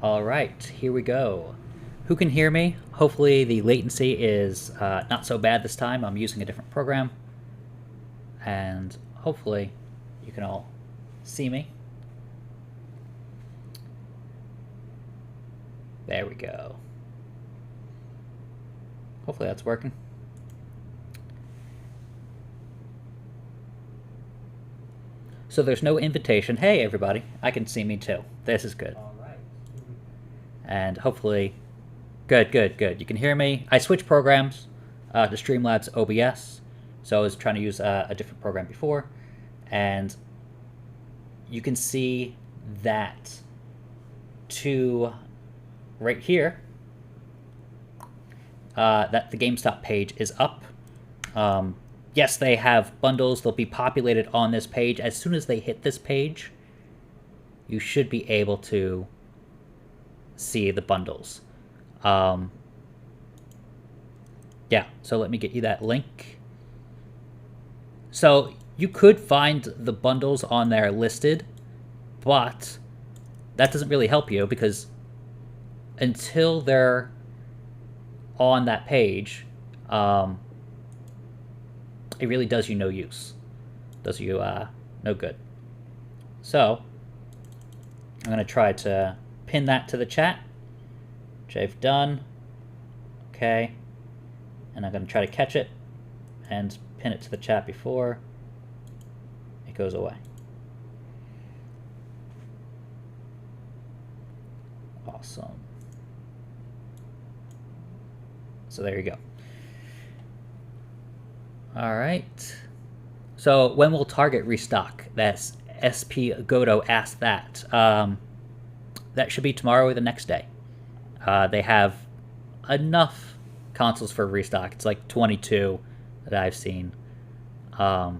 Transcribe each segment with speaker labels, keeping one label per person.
Speaker 1: All right, here we go. Who can hear me? Hopefully the latency is not so bad this time. I'm using a different program. And hopefully you can all see me. There we go. Hopefully that's working. So there's no invitation. Hey everybody, I can see me too. This is good.
Speaker 2: All right.
Speaker 1: And hopefully, good. You can hear me. I switched programs to Streamlabs OBS, so I was trying to use a different program before, and you can see that right here, that the GameStop page is up. Yes, they have bundles. They'll be populated on this page. As soon as they hit this page, you should be able to see the bundles. Yeah, so let me get you that link. So you could find the bundles on there listed, but that doesn't really help you because until they're on that page, it really does you no use. Does you no good. So I'm going to try to pin that to the chat, which I've done. Okay. And I'm going to try to catch it and pin it to the chat before it goes away. Awesome. So there you go. All right. So when will Target restock? That's SP Godo asked that. That should be tomorrow or the next day. They have enough consoles for restock. It's like 22 that I've seen. Yeah,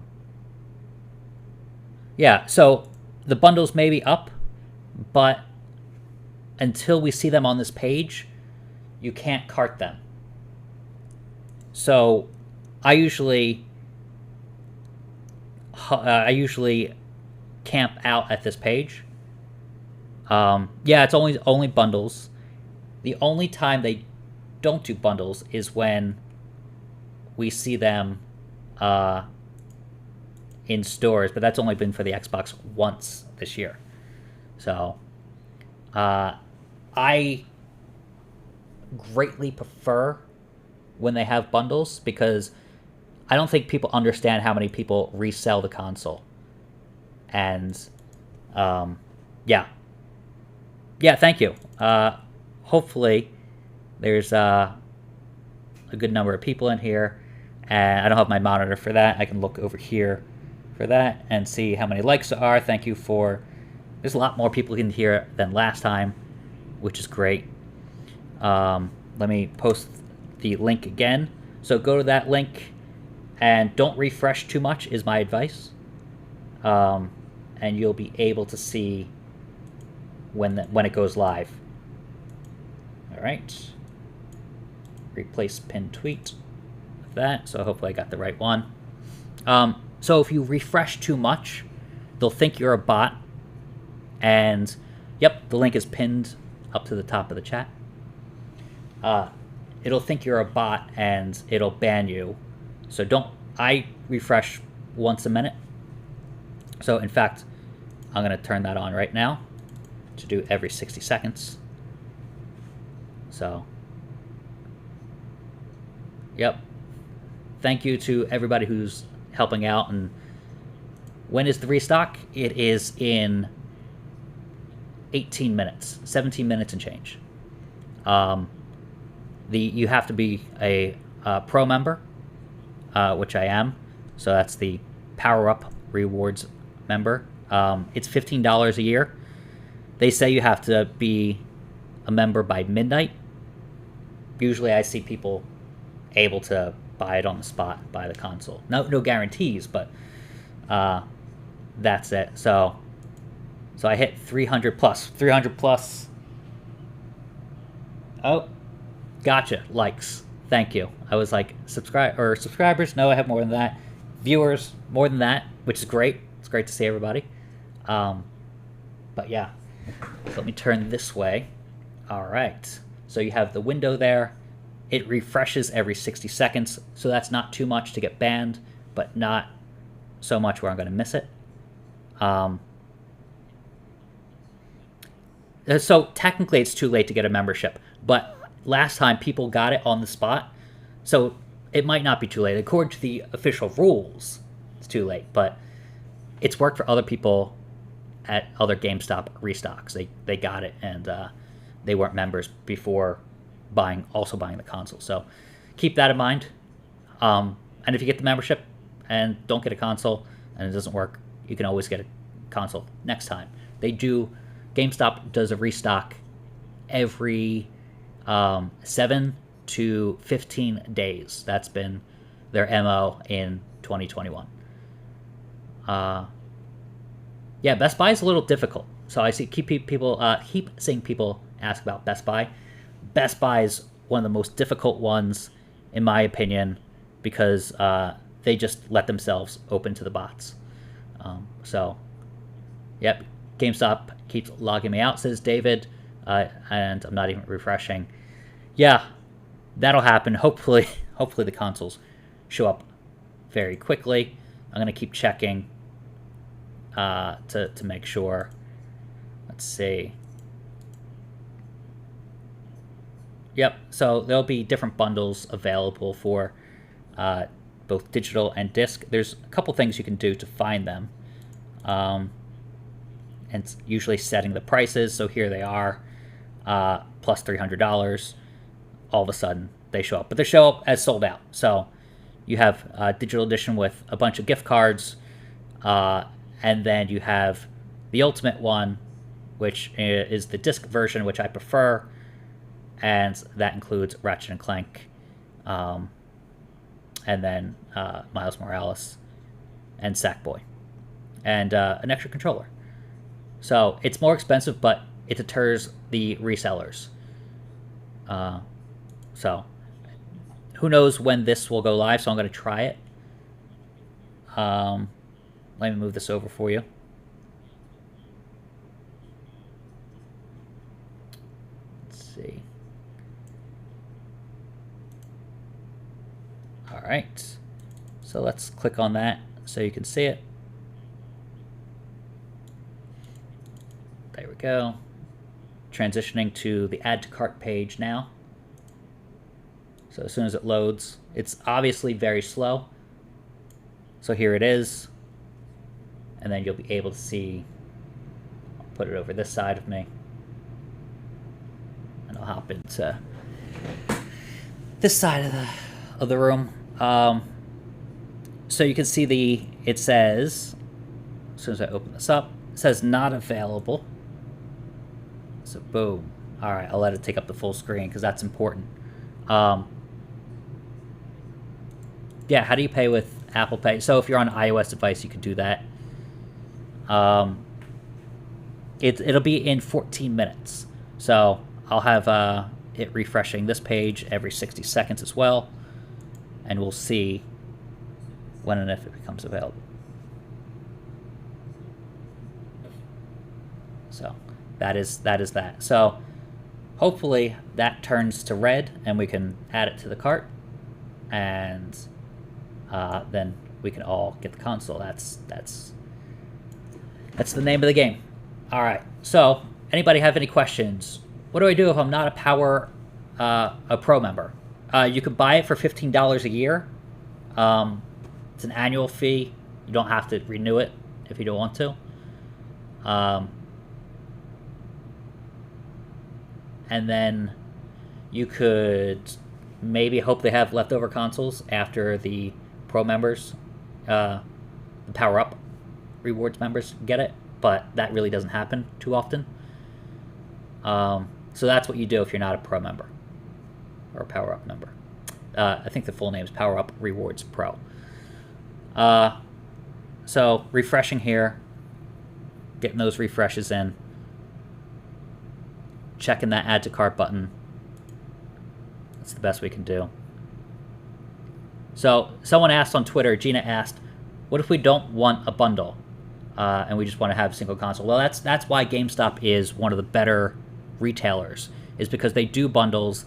Speaker 1: so the bundles may be up, but until we see them on this page, you can't cart them. So I usually camp out at this page. Yeah, it's only bundles. The only time they don't do bundles is when we see them in stores, but that's only been for the Xbox once this year. So I greatly prefer when they have bundles because I don't think people understand how many people resell the console. And yeah, thank you. Hopefully there's a good number of people in here, and I don't have my monitor for that. I can look over here for that and see how many likes there are. Thank you for... There's a lot more people in here than last time, which is great. Let me post the link again. So go to that link and don't refresh too much is my advice. And you'll be able to see when it goes live. All right. Replace pinned tweet with that. So hopefully I got the right one. So if you refresh too much, they'll think you're a bot. And yep, the link is pinned up to the top of the chat. It'll think you're a bot and it'll ban you. So I refresh once a minute. So in fact, I'm going to turn that on right now to do every 60 seconds. So, yep. Thank you to everybody who's helping out. And when is the restock? It is in 18 minutes, 17 minutes and change. You have to be a pro member, which I am. So that's the Power Up Rewards member. It's $15 a year. They say you have to be a member by midnight. Usually I see people able to buy it on the spot, buy the console. No guarantees, but that's it. So I hit 300 plus. Oh, gotcha. Likes. Thank you. I was like, subscribers? No, I have more than that. Viewers, more than that, which is great. It's great to see everybody. But yeah, so let me turn this way All right. So you have the window there. It refreshes every 60 seconds, so that's not too much to get banned, but not so much where I'm going to miss it. So technically it's too late to get a membership, but last time people got it on the spot, so it might not be too late. According to the official rules, it's too late, but it's worked for other people at other GameStop restocks. They got it, and they weren't members before buying the console. So keep that in mind. And if you get the membership and don't get a console and it doesn't work, you can always get a console next time. GameStop does a restock every 7 to 15 days. That's been their MO in 2021. Yeah, Best Buy is a little difficult. So I keep seeing people ask about Best Buy. Best Buy is one of the most difficult ones, in my opinion, because they just let themselves open to the bots. Yep, GameStop keeps logging me out, says David, and I'm not even refreshing. Yeah, that'll happen. Hopefully the consoles show up very quickly. I'm gonna keep checking to make sure. Let's see. Yep, so there'll be different bundles available for both digital and disc. There's a couple things you can do to find them. And it's usually setting the prices. So here they are, plus $300. All of a sudden they show up, but they show up as sold out. So you have a digital edition with a bunch of gift cards, and then you have the ultimate one, which is the disc version, which I prefer, and that includes Ratchet and Clank, and then Miles Morales, and Sackboy, and an extra controller. So it's more expensive, but it deters the resellers. So who knows when this will go live, so I'm going to try it. Let me move this over for you. Let's see. All right. So let's click on that so you can see it. There we go. Transitioning to the add to cart page now. So as soon as it loads, it's obviously very slow. So here it is. And then you'll be able to see, I'll put it over this side of me. And I'll hop into this side of the room. So you can see it says, as soon as I open this up, it says not available. So boom. All right, I'll let it take up the full screen because that's important. Yeah, how do you pay with Apple Pay? So if you're on an iOS device, you can do that. It'll be in 14 minutes. So I'll have it refreshing this page every 60 seconds as well. And we'll see when and if it becomes available. So that is that. So hopefully that turns to red and we can add it to the cart, and then we can all get the console. That's the name of the game. All right. So anybody have any questions? What do I do if I'm not a Pro member? You could buy it for $15 a year. It's an annual fee. You don't have to renew it if you don't want to. And then you could maybe hope they have leftover consoles after the Pro members, the Power Up rewards members get it, but that really doesn't happen too often. So that's what you do if you're not a Pro member or a Power Up member. I think the full name is Power Up Rewards Pro. So refreshing here, getting those refreshes in, checking that add to cart button. That's the best we can do. So someone asked on Twitter, Gina asked, what if we don't want a bundle and we just want to have a single console? Well, that's why GameStop is one of the better retailers, is because they do bundles,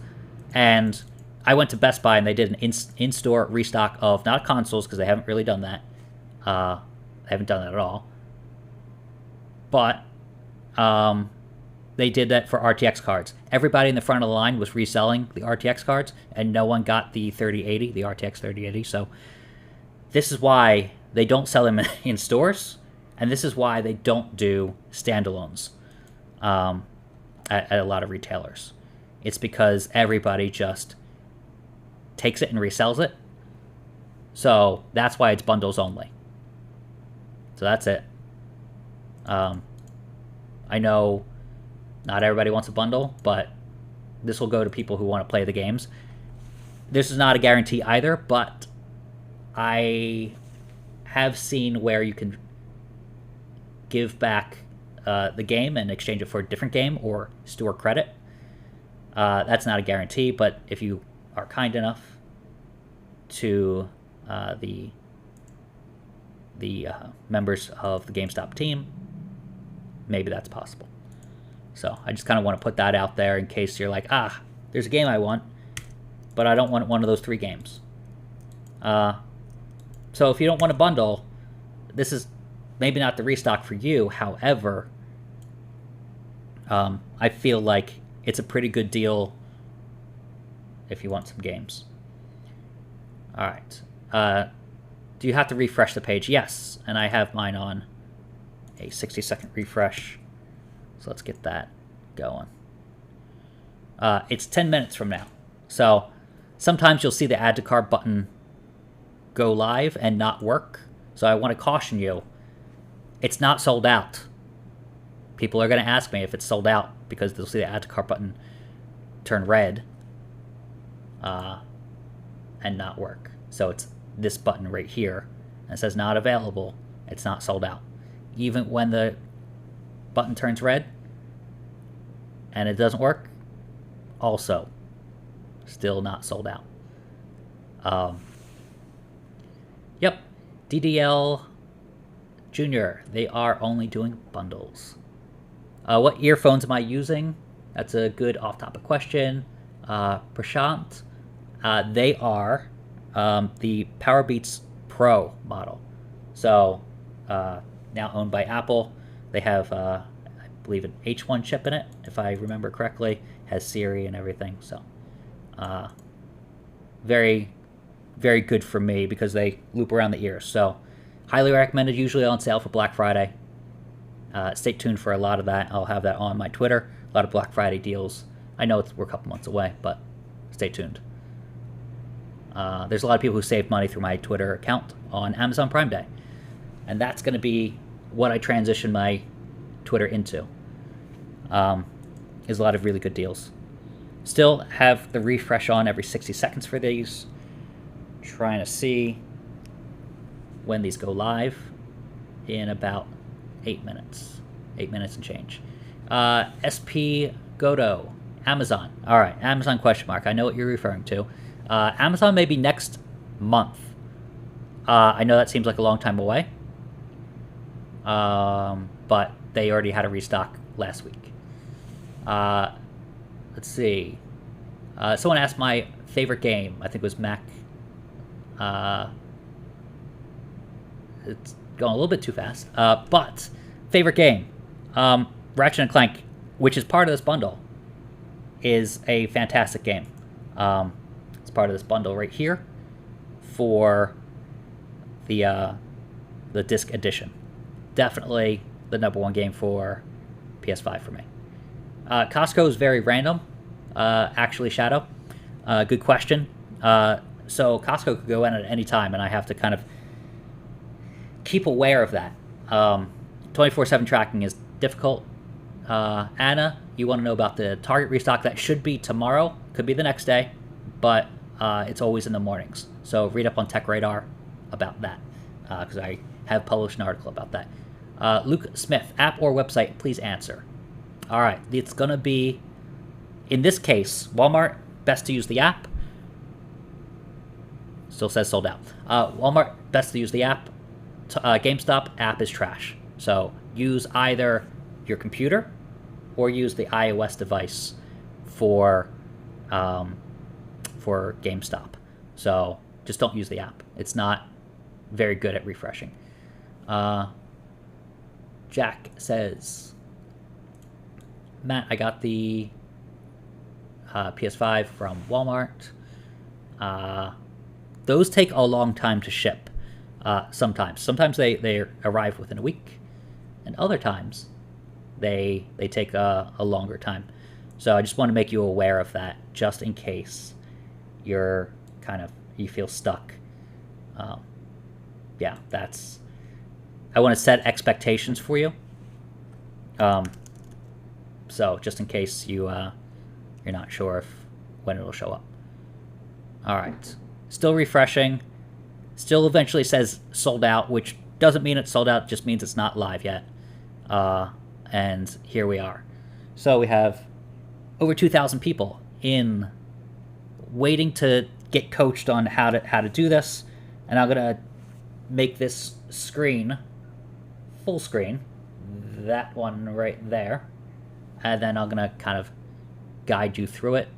Speaker 1: and I went to Best Buy and they did an in-store restock of not consoles because they haven't really done that. They haven't done that at all. But they did that for RTX cards. Everybody in the front of the line was reselling the RTX cards, and no one got the 3080, the RTX 3080. So this is why they don't sell them in stores, and this is why they don't do standalones at a lot of retailers. It's because everybody just takes it and resells it. So that's why it's bundles only. So that's it. I know not everybody wants a bundle, but this will go to people who want to play the games. This is not a guarantee either, but I have seen where you can give back the game and exchange it for a different game or store credit. That's not a guarantee, but if you are kind enough to the members of the GameStop team, maybe that's possible. So I just kind of want to put that out there in case you're like, there's a game I want, but I don't want one of those 3 games. So if you don't want a bundle, this is maybe not the restock for you. However, I feel like it's a pretty good deal if you want some games. All right. Do you have to refresh the page? Yes, and I have mine on a 60-second refresh. So let's get that going. It's 10 minutes from now. So sometimes you'll see the add to cart button go live and not work. So I want to caution you, it's not sold out. People are going to ask me if it's sold out because they'll see the add to cart button turn red and not work. So it's this button right here. It says not available. It's not sold out. Even when the button turns red and it doesn't work, also still not sold out. Yep, DDL Junior, they are only doing bundles. What earphones am I using? That's a good off-topic question. Prashant, they are the Powerbeats Pro model. So now owned by Apple. They have, I believe, an H1 chip in it, if I remember correctly. Has Siri and everything. So very, very good for me because they loop around the ears. So highly recommended, usually on sale for Black Friday. Stay tuned for a lot of that. I'll have that on my Twitter. A lot of Black Friday deals. I know we're a couple months away, but stay tuned. There's a lot of people who save money through my Twitter account on Amazon Prime Day. And that's going to be what I transition my Twitter into. Is a lot of really good deals. Still have the refresh on every 60 seconds for these. Trying to see when these go live in about 8 minutes. 8 minutes and change. SP Godo, Amazon. All right, Amazon question mark. I know what you're referring to. Amazon may be next month. I know that seems like a long time away. But they already had a restock last week. Let's see. Someone asked my favorite game. I think it was Mac. It's going a little bit too fast. But favorite game. Ratchet and Clank, which is part of this bundle, is a fantastic game. It's part of this bundle right here for the disc edition. Definitely the #1 game for PS5 for me. Costco is very random. Actually, Shadow. Good question. So Costco could go in at any time, and I have to kind of keep aware of that. 24/7 tracking is difficult. Anna, you want to know about the Target restock? That should be tomorrow. Could be the next day, but it's always in the mornings. So read up on TechRadar about that, because I have published an article about that. Luke Smith, app or website, please answer. All right, it's going to be, in this case, Walmart, best to use the app. Still says sold out. Walmart, best to use the app. GameStop, app is trash. So use either your computer or use the iOS device for GameStop. So just don't use the app. It's not very good at refreshing. Jack says, Matt, I got the PS5 from Walmart. Those take a long time to ship. Sometimes they arrive within a week, and other times they take a longer time. So I just want to make you aware of that, just in case you feel stuck. Yeah, I want to set expectations for you. So just in case you're not sure when it'll show up. All right, still refreshing. Still eventually says sold out, which doesn't mean it's sold out, just means it's not live yet. And here we are. So we have over 2,000 people waiting to get coached on how to do this. And I'm gonna make this screen full screen, that one right there, and then I'm gonna kind of guide you through it.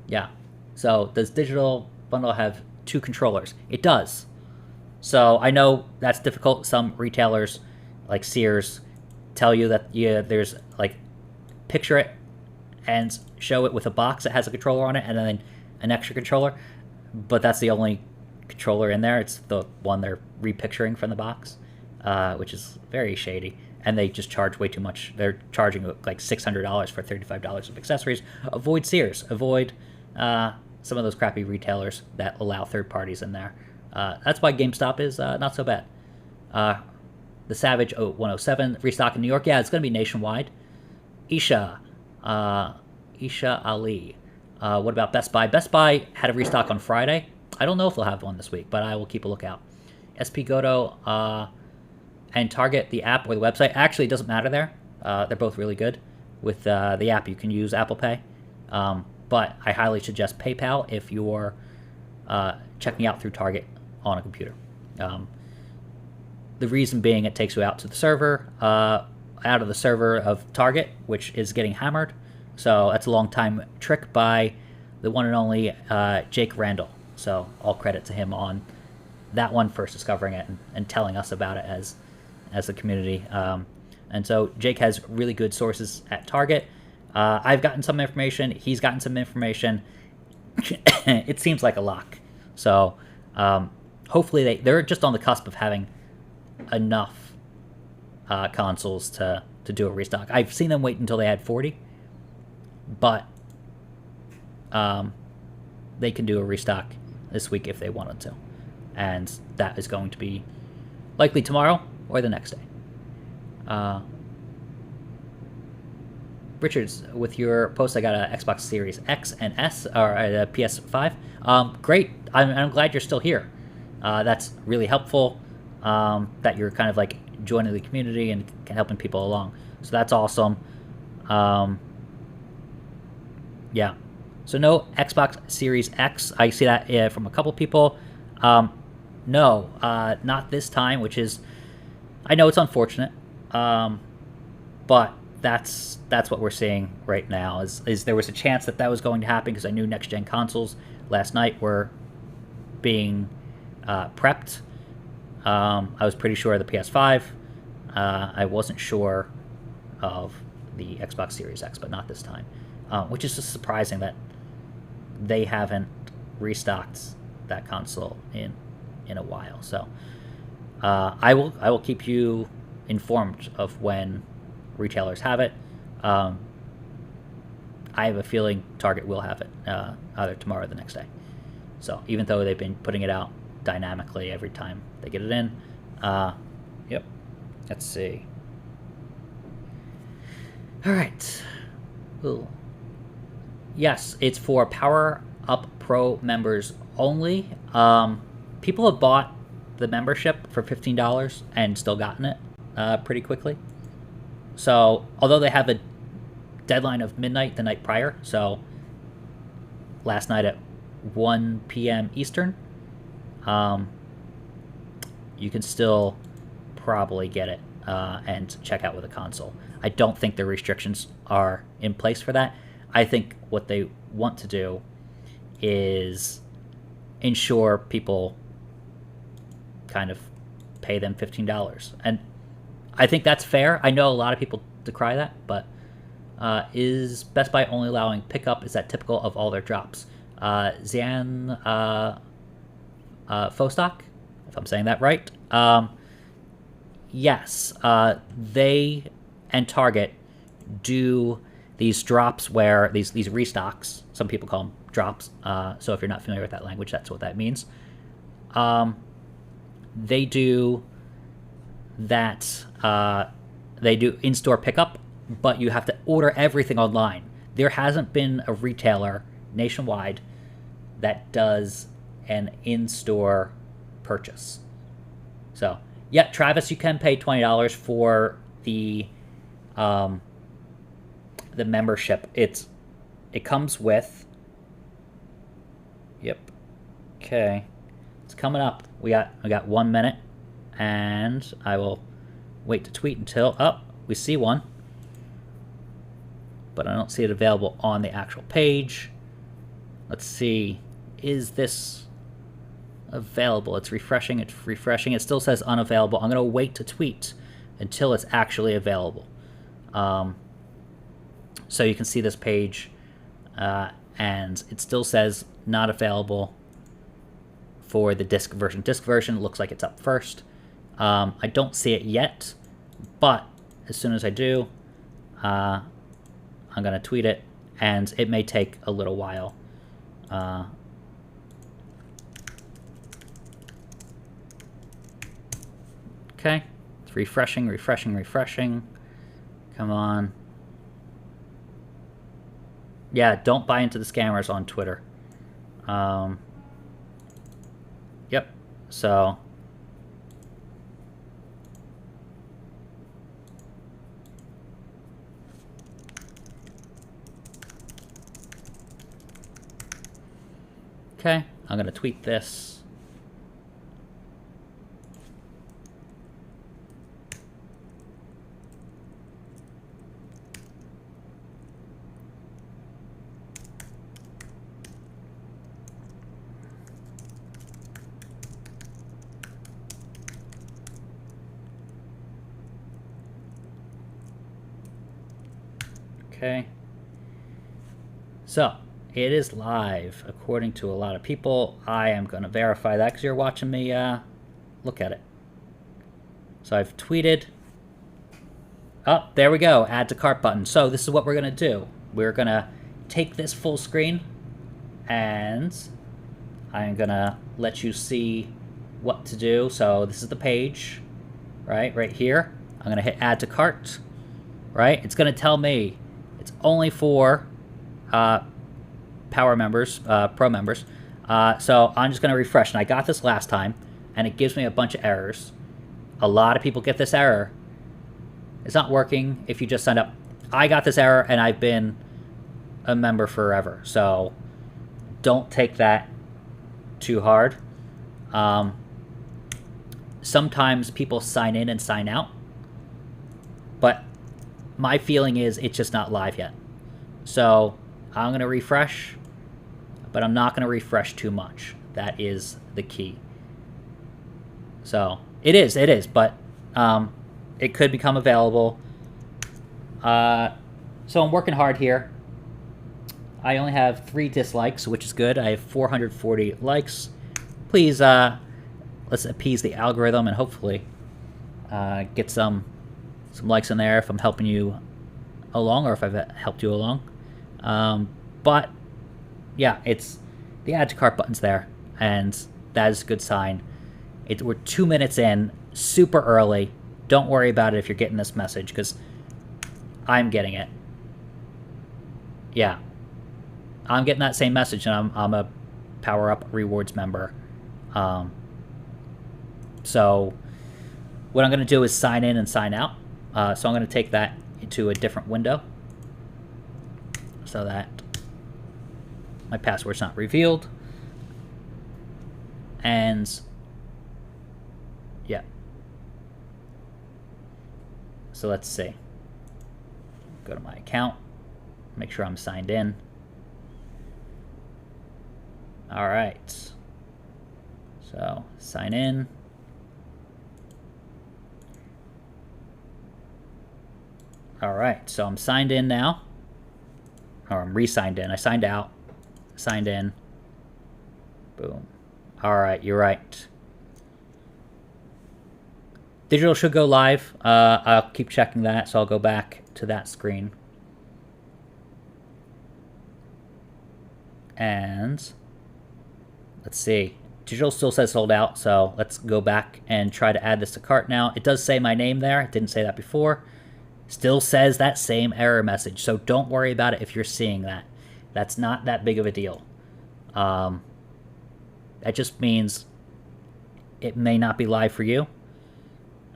Speaker 1: Yeah. So does digital bundle have 2 controllers? It does. So I know that's difficult. Some retailers, like Sears, tell you that there's like picture it and show it with a box that has a controller on it and then an extra controller, but that's the only controller in there. It's the one they're repicturing from the box, which is very shady, and they just charge way too much. They're charging like $600 for $35 of accessories. Avoid Sears. Avoid some of those crappy retailers that allow third parties in there. That's why GameStop is not so bad. The Savage 107 restock in New York. Yeah, it's going to be nationwide. Isha Ali. What about Best Buy? Best Buy had a restock on Friday. I don't know if they'll have one this week, but I will keep a lookout. SP Goto and Target, the app or the website. Actually, it doesn't matter there. They're both really good. With the app, you can use Apple Pay. But I highly suggest PayPal if you're checking out through Target on a computer. The reason being it takes you out to the server, out of the server of Target, which is getting hammered. So that's a long time trick by the one and only Jake Randall. So all credit to him on that one, first discovering it and telling us about it as a community. And so Jake has really good sources at Target. I've gotten some information. He's gotten some information. It seems like a lock. So hopefully they're just on the cusp of having enough consoles to do a restock. I've seen them wait until they had 40, but they can do a restock this week if they wanted to, and that is going to be likely tomorrow or the next day. Richards, with your post, I got an Xbox Series X and S, or a PS5. Great. I'm glad you're still here. That's really helpful, that you're kind of like joining the community and helping people along. So that's awesome. Yeah. So no Xbox Series X. I see that from a couple people. No, not this time, which is, I know it's unfortunate, but that's what we're seeing right now. Is there was a chance that was going to happen because I knew next gen consoles last night were being prepped. I was pretty sure of the PS5. I wasn't sure of the Xbox Series X, but not this time, which is just surprising that they haven't restocked that console in a while. So I will keep you informed of when retailers have it. I have a feeling Target will have it either tomorrow or the next day. So even though they've been putting it out dynamically every time they get it in. Yep. Let's see. All right. Ooh. Yes, it's for Power Up Pro members only. People have bought the membership for $15 and still gotten it pretty quickly. So, although they have a deadline of midnight the night prior, so last night at 1 p.m. Eastern, you can still probably get it and check out with a console. I don't think the restrictions are in place for that. I think what they want to do is ensure people kind of pay them $15. And I think that's fair. I know a lot of people decry that, but is Best Buy only allowing pickup? Is that typical of all their drops? Zan Fostock, if I'm saying that right. Yes, they and Target do these drops where these restocks. Some people call them drops. So if you're not familiar with that language, that's what that means. They do that. They do in-store pickup, but you have to order everything online. There hasn't been a retailer nationwide that does an in-store purchase. So, yeah, Travis, you can pay $20 for the membership. It comes with. Yep. Okay. It's coming up. I got 1 minute, and I will wait to tweet until we see one, but I don't see it available on the actual page. Let's see. Is this available? It's refreshing. It's refreshing. It still says unavailable. I'm going to wait to tweet until it's actually available. So you can see this page, and it still says not available for the disc version. Disc version looks like it's up first. I don't see it yet, but as soon as I do, I'm going to tweet it, and it may take a little while. Okay, it's refreshing, refreshing, refreshing. Come on. Yeah, don't buy into the scammers on Twitter. Yep, so. Okay, I'm going to tweet this. Okay. So, it is live, according to a lot of people. I am going to verify that because you're watching me look at it. So I've tweeted. Oh, there we go. Add to cart button. So this is what we're going to do. We're going to take this full screen, and I'm going to let you see what to do. So this is the page, right here. I'm going to hit add to cart, right? It's going to tell me it's only for Power members, Pro members. So I'm just going to refresh. And I got this last time, and it gives me a bunch of errors. A lot of people get this error. It's not working if you just sign up. I got this error, and I've been a member forever. So don't take that too hard. Sometimes people sign in and sign out. But my feeling is it's just not live yet. So I'm going to refresh, but I'm not going to refresh too much. That is the key. So it is, but it could become available. So I'm working hard here. I only have 3 dislikes, which is good. I have 440 likes. Please, let's appease the algorithm and hopefully get some likes in there if I'm helping you along, or if I've helped you along. But yeah, it's the add to cart button's there, and that is a good sign. We're 2 minutes in, super early. Don't worry about it if you're getting this message, because I'm getting it. Yeah, I'm getting that same message, and I'm a Power Up Rewards member. So what I'm going to do is sign in and sign out. So I'm going to take that into a different window so that my password's not revealed. And yeah. so let's see. Go to my account, make sure I'm signed in. All right. So sign in. All right, so I'm signed in now. Or I'm re-signed in. I signed out, signed in. Boom. All right, you're right. Digital should go live. I'll keep checking that, so I'll go back to that screen. And let's see. Digital still says sold out, so let's go back and try to add this to cart now. It does say my name there. It didn't say that before. Still says that same error message, so don't worry about it if you're seeing that. That's not that big of a deal. That just means it may not be live for you.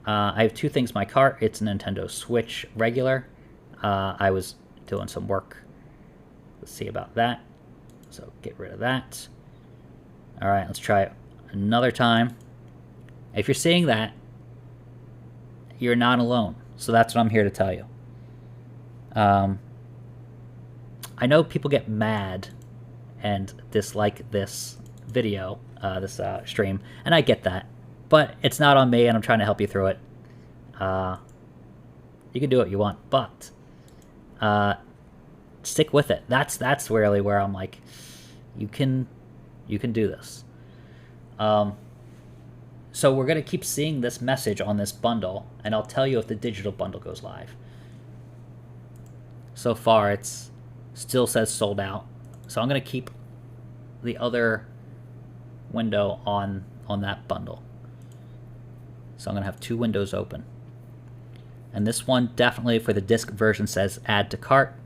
Speaker 1: I have two things in my cart. It's a Nintendo Switch regular. I was doing some work. Let's see about that. So get rid of that. All right, let's try it another time. If you're seeing that, you're not alone. So that's what I'm here to tell you. I know people get mad and dislike this video, this stream, and I get that. But it's not on me, and I'm trying to help you through it. You can do what you want, but stick with it. That's really where I'm like, you can do this. So we're going to keep seeing this message on this bundle, and I'll tell you if the digital bundle goes live. So far, it's still says sold out. So I'm going to keep the other window on that bundle. So I'm going to have two windows open. And this one definitely for the disc version says add to cart.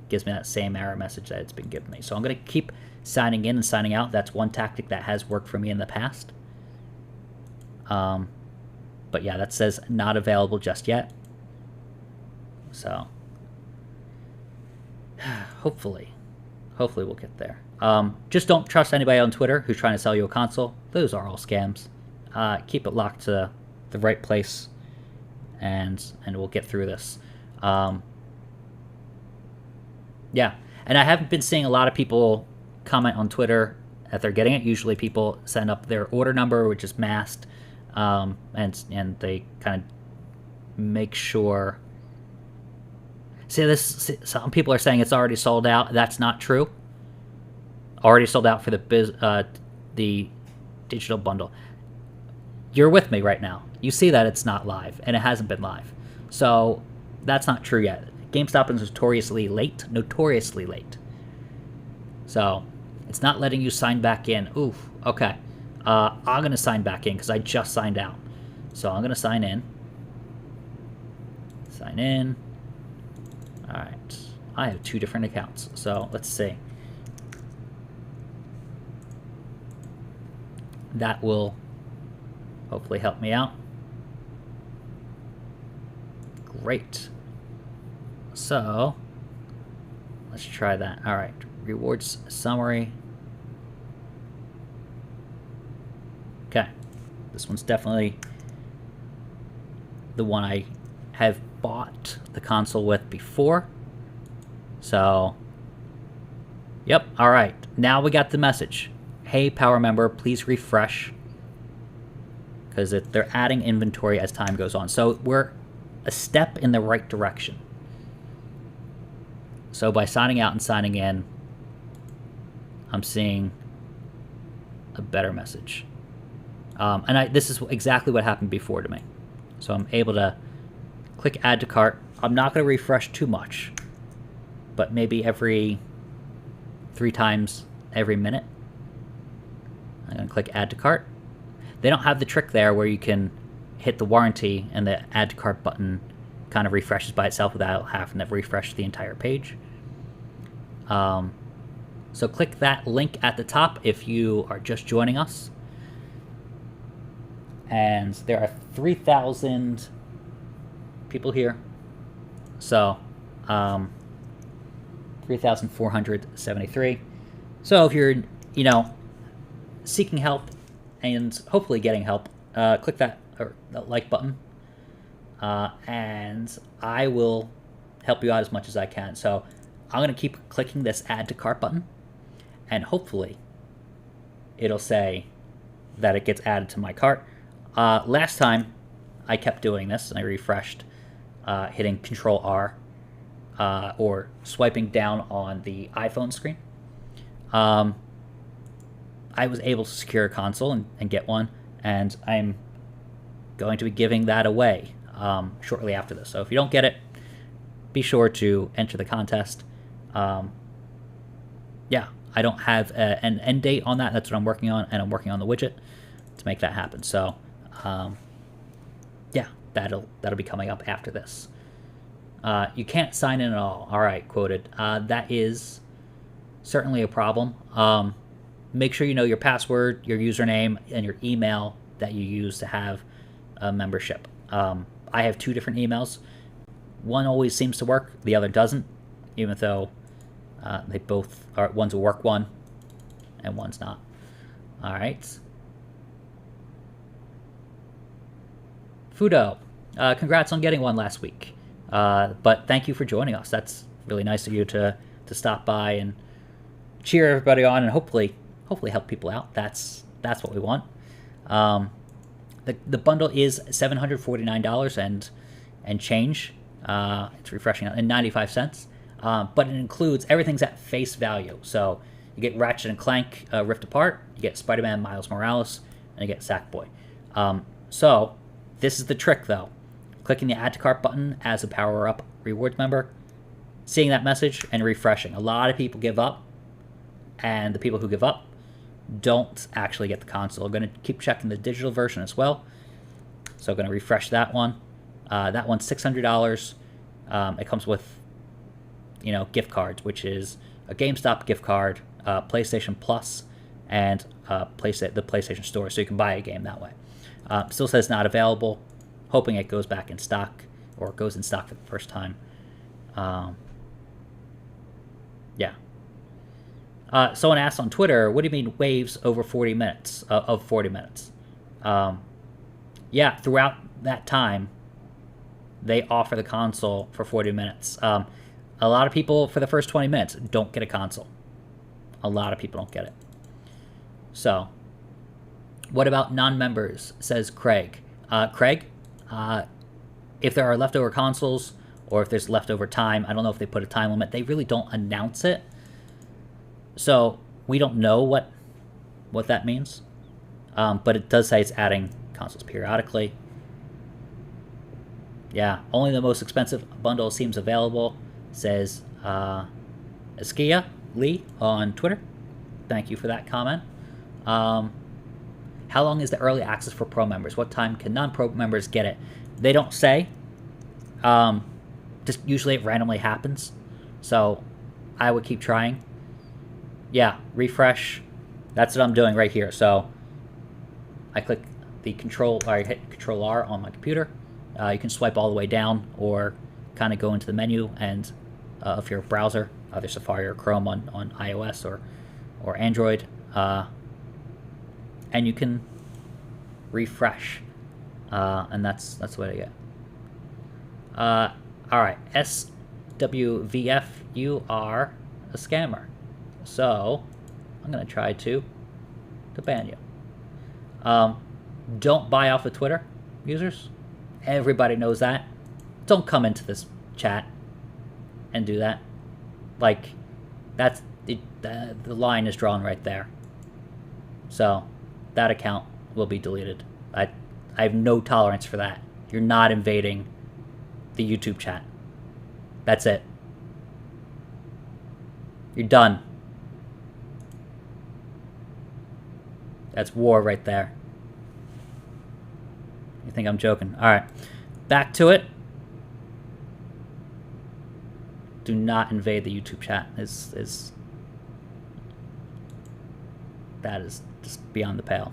Speaker 1: Gives me that same error message that it's been giving me. So I'm going to keep signing in and signing out. That's one tactic that has worked for me in the past. But yeah, that says not available just yet. So hopefully we'll get there. Just don't trust anybody on Twitter who's trying to sell you a console. Those are all scams. Keep it locked to the right place, and we'll get through this. Yeah, and I haven't been seeing a lot of people comment on Twitter that they're getting it. Usually people send up their order number, which is masked, and they kind of make sure. See, some people are saying it's already sold out. That's not true. Already sold out for the digital bundle. You're with me right now. You see that it's not live, and it hasn't been live. So that's not true yet. GameStop is notoriously late. So it's not letting you sign back in. Oof, okay. I'm going to sign back in because I just signed out. So I'm going to sign in. Sign in. All right. I have two different accounts. So let's see. That will hopefully help me out. Great. So let's try that. All right. Rewards summary. Okay. This one's definitely the one I have bought the console with before. So, yep. All right. Now we got the message. Hey, Power member, please refresh. Because they're adding inventory as time goes on. So we're a step in the right direction. So by signing out and signing in, I'm seeing a better message. And this is exactly what happened before to me. So I'm able to click add to cart. I'm not going to refresh too much, but maybe every 3 times every minute. I'm going to click add to cart. They don't have the trick there where you can hit the warranty and the add to cart button kind of refreshes by itself without having to refresh the entire page. So click that link at the top if you are just joining us. And there are 3,000 people here. So 3,473. So if you're, seeking help and hopefully getting help, click that like button. and I will help you out as much as I can. So I'm going to keep clicking this add to cart button, and hopefully it'll say that it gets added to my cart. Last time I kept doing this and I refreshed, hitting Control R, or swiping down on the iPhone screen. I was able to secure a console and get one, and I'm going to be giving that away shortly after this. So if you don't get it, be sure to enter the contest. Yeah, I don't have an end date on that. That's what I'm working on, and I'm working on the widget to make that happen. So, yeah, that'll be coming up after this. You can't sign in at all. All right, quoted. That is certainly a problem. Make sure you know your password, your username, and your email that you use to have a membership. I have 2 different emails. One always seems to work, the other doesn't, even though they both are. One's a work one, and one's not. All right. Fudo, congrats on getting one last week. But thank you for joining us. That's really nice of you to stop by and cheer everybody on, and hopefully help people out. That's what we want. The bundle is $749 and change. It's refreshing and 95 cents. But it includes everything's at face value. So you get Ratchet and Clank Rift Apart, you get Spider-Man Miles Morales, and you get Sackboy. So this is the trick, though. Clicking the Add to Cart button as a Power Up Rewards member, seeing that message, and refreshing. A lot of people give up, and the people who give up don't actually get the console. I'm going to keep checking the digital version as well. So I'm going to refresh that one. That one's $600. It comes with, gift cards, which is a GameStop gift card, PlayStation Plus, and the PlayStation Store, so you can buy a game that way. Still says not available. Hoping it goes back in stock, or goes in stock for the first time. Yeah. Someone asked on Twitter, what do you mean waves over 40 minutes, of 40 minutes? Yeah, throughout that time, they offer the console for 40 minutes. A lot of people, for the first 20 minutes, don't get a console. A lot of people don't get it. So, what about non-members, says Craig. Craig, if there are leftover consoles, or if there's leftover time, I don't know if they put a time limit. They really don't announce it. So, we don't know what that means. But it does say it's adding consoles periodically. Yeah, only the most expensive bundle seems available, says Askia Lee on Twitter. Thank you for that comment. How long is the early access for pro members? What time can non-pro members get it? They don't say. Just usually it randomly happens. So I would keep trying. Yeah, refresh. That's what I'm doing right here. So I click the I hit Control R on my computer. You can swipe all the way down, or kind of go into the menu and of your browser, either Safari or Chrome on iOS or Android, and you can refresh, and that's the way to get. All right, SWVF, you are a scammer, so I'm gonna try to ban you. Don't buy off of Twitter, users. Everybody knows that. Don't come into this chat and do that. Like, that's the line is drawn right there. So that account will be deleted. I have no tolerance for that. You're not invading the YouTube chat. That's it. You're done. That's war right there. You think I'm joking? All right, back to it. Do not invade the YouTube chat. That is just beyond the pale.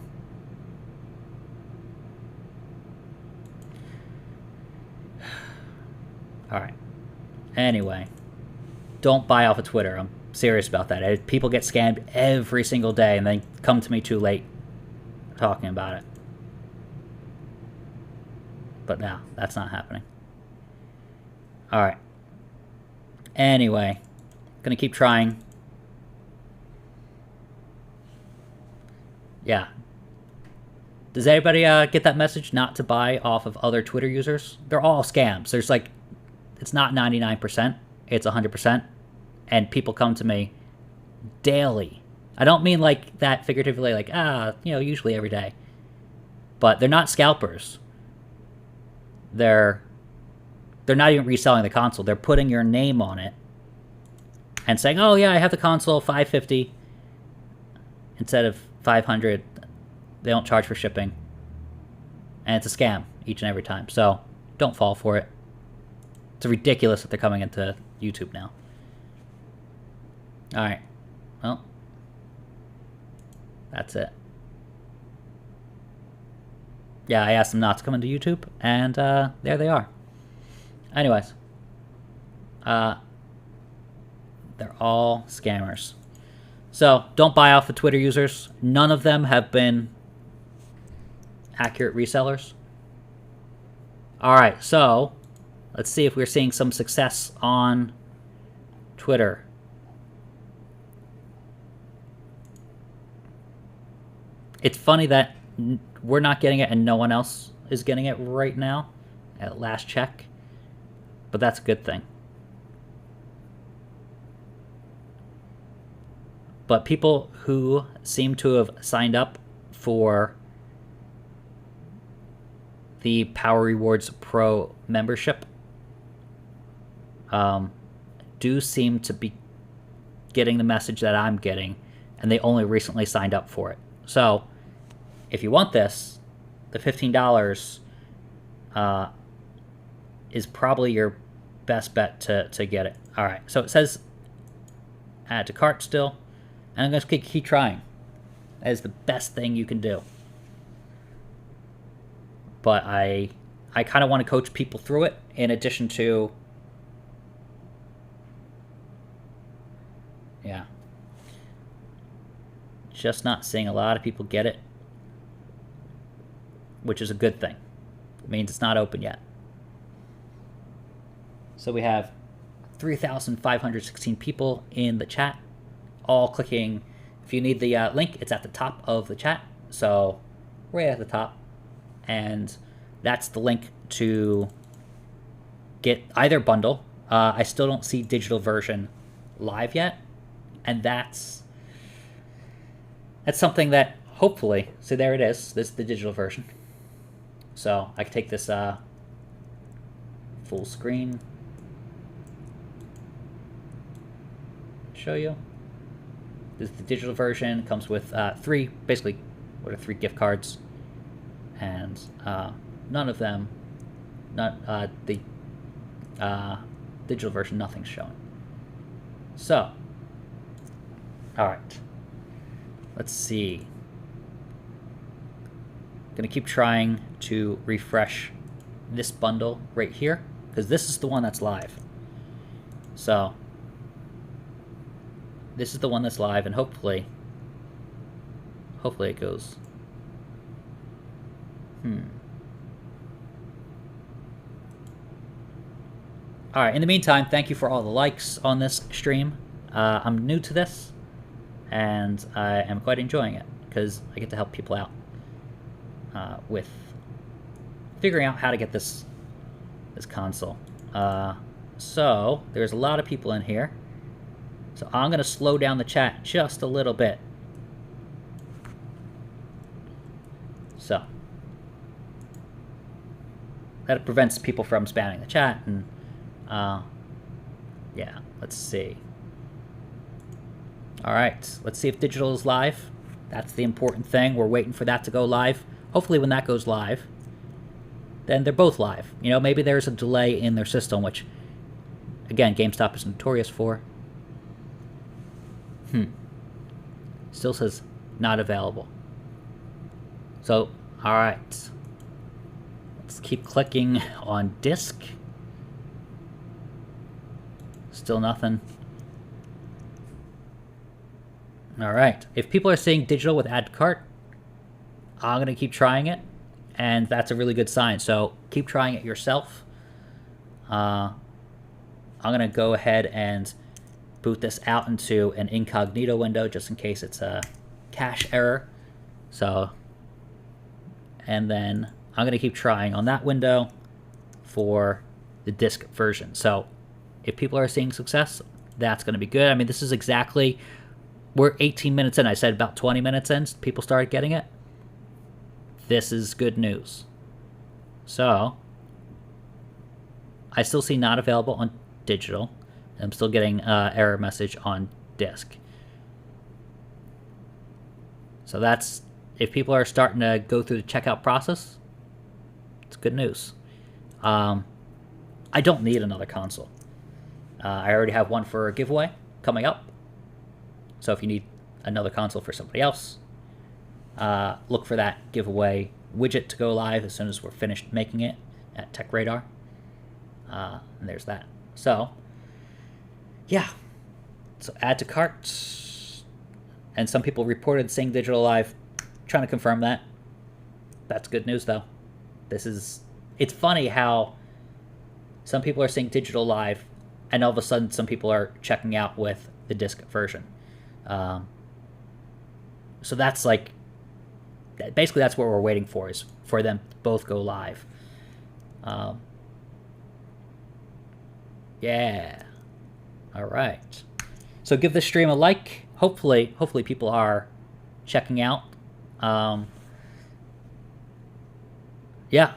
Speaker 1: All right. Anyway, don't buy off of Twitter. I'm serious about that. People get scammed every single day, and then come to me too late talking about it. But no, that's not happening. Alright. Anyway, gonna keep trying. Yeah. Does anybody get that message not to buy off of other Twitter users? They're all scams. There's like, it's not 99%, it's 100%. And people come to me daily. I don't mean like that figuratively, like, usually every day. But they're not scalpers. They're not even reselling the console. They're putting your name on it and saying, oh yeah, I have the console, $550 instead of $500. They don't charge for shipping. And it's a scam each and every time. So don't fall for it. It's ridiculous that they're coming into YouTube now. Alright. Well, that's it. Yeah, I asked them not to come into YouTube, and there they are. Anyways. They're all scammers. So, don't buy off the Twitter users. None of them have been accurate resellers. Alright, so let's see if we're seeing some success on Twitter. It's funny that we're not getting it and no one else is getting it right now at last check, but that's a good thing. But people who seem to have signed up for the Power Rewards Pro membership do seem to be getting the message that I'm getting, and they only recently signed up for it. So, if you want this, the $15 is probably your best bet to get it. Alright, so it says add to cart still, and I'm going to keep trying. That is the best thing you can do. But I kind of want to coach people through it, in addition to... Yeah. Just not seeing a lot of people get it, which is a good thing. It means it's not open yet. So we have 3,516 people in the chat, all clicking. If you need the link, it's at the top of the chat. So right at the top. And that's the link to get either bundle. I still don't see digital version live yet. And that's something that hopefully, so there it is. This is the digital version. So I can take this full screen, show you. This is the digital version. It comes with three gift cards, and none of them, the digital version, nothing's showing. So, all right, let's see. Gonna keep trying to refresh this bundle right here, because this is the one that's live. So this is the one that's live, and hopefully it goes. Alright, in the meantime, thank you for all the likes on this stream. I'm new to this, and I am quite enjoying it, because I get to help people out with figuring out how to get this console. So there's a lot of people in here, so I'm gonna slow down the chat just a little bit. So that prevents people from spamming the chat, and yeah, let's see. Alright, let's see if digital is live. That's the important thing. We're waiting for that to go live. Hopefully when that goes live, then they're both live. You know, maybe there's a delay in their system, which, again, GameStop is notorious for. Still says not available. So, alright. Let's keep clicking on disc. Still nothing. Alright. If people are seeing digital with add to cart, I'm going to keep trying it. and that's a really good sign. So keep trying it yourself. I'm going to go ahead and boot this out into an incognito window just in case it's a cache error. So, and then I'm going to keep trying on that window for the disk version. So if people are seeing success, that's going to be good. I mean, this is exactly, we're 18 minutes in. I said about 20 minutes in, people started getting it. This is good news. So I still see not available on digital. I'm still getting error message on disk. So that's, if people are starting to go through the checkout process, it's good news. I don't need another console. I already have one for a giveaway coming up. So if you need another console for somebody else, look for that giveaway widget to go live as soon as we're finished making it at TechRadar. And there's that. So, yeah. So add to cart. And some people reported seeing digital live. Trying to confirm that. That's good news, though. It's funny how some people are seeing digital live, and all of a sudden some people are checking out with the disc version. So that's like, basically that's what we're waiting for, is for them to both go live. Yeah. All right. So give this stream a like. Hopefully people are checking out. Yeah.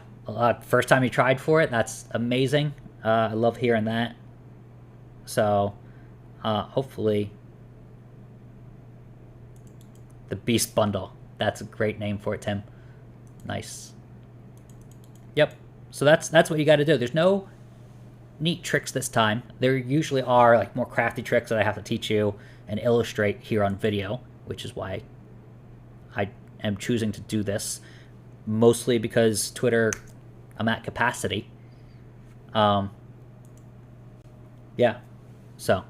Speaker 1: First time you tried for it, that's amazing. I love hearing that. So hopefully the Beast Bundle. That's a great name for it, Tim. Nice. Yep. So that's what you got to do. There's no neat tricks this time. There usually are like more crafty tricks that I have to teach you and illustrate here on video, which is why I am choosing to do this. Mostly because Twitter, I'm at capacity. Yeah. So,